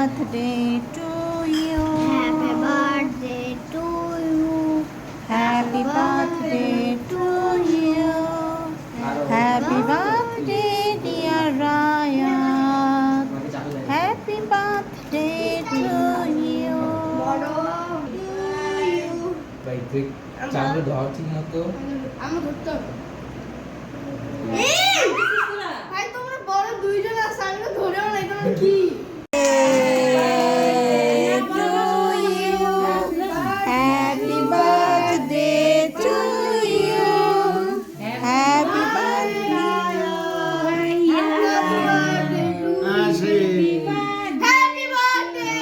birthday to you. Happy birthday to you. Happy birthday to you. Happy birthday, dear Ryan. Happy birthday to you. ভাই তুই চামড়া ধর ঠিক মতো আমি ধরতে হবে। ভাই তোমরা বড় দুইজন আছে আমি তো ধরেও নাই তোমরা কি Happy birthday to you. Happy birthday. Happy birthday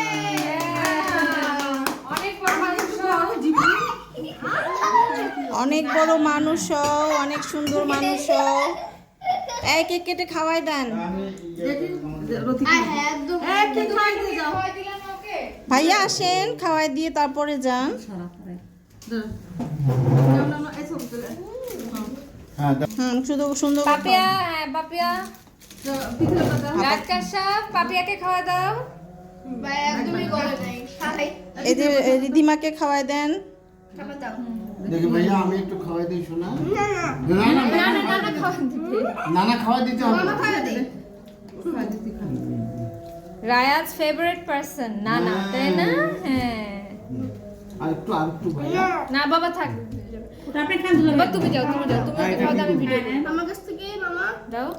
অনেক বড় মানুষ হও, অনেক সুন্দর মানুষ হও। এই কেক কেটে খাওয়াই দেন। ভাইয়া আসেন, খাওয়াই দিয়ে তারপরে যান। শুধু সুন্দর পাপিয়া, হ্যাঁ পাপিয়া, রাজকার সাহেব পাপিয়াকে খাওয়া দাও। ভাই একদমই গলে নাই খাই এই যে রিদিমাকে খাওয়াই দেন। খাবার দাও দেখি ভাইয়া আমি একটু খাওয়াই দিই শোনা নানা খাওয়াই দিতে হবে মামা খাওয়া দে রায়াজ ফেভারিট পারসন না না তাই না? হ্যাঁ আর একটু ভাইয়া না বাবা থাক, বাবা তুমি যাও, তুমি যাও, তুমি খাওয়া দাও, আমি ভিডিও করি। আমার কাছ থেকে মামা দাও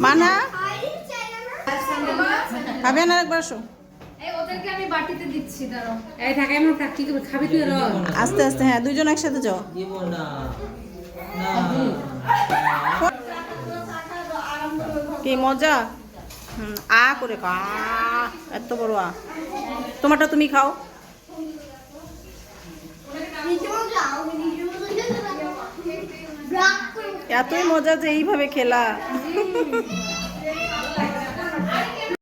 মানা খাই চাই না খাবে না, একবার আসো। এই ওদেরকে আমি বাটিতে দিচ্ছি, দাঁড়াও। এই ঢাকায় এমন কি খাবি তুই র আস্তে আস্তে, হ্যাঁ দুইজন একসাথে যাও। দিব না না কি মজা। আ করে খা, এত বড় আ। তোমারটা তুমি খাও। নিজেও যাও নিজেও ব্রাক করে এতই মজা যে এইভাবে খেলা।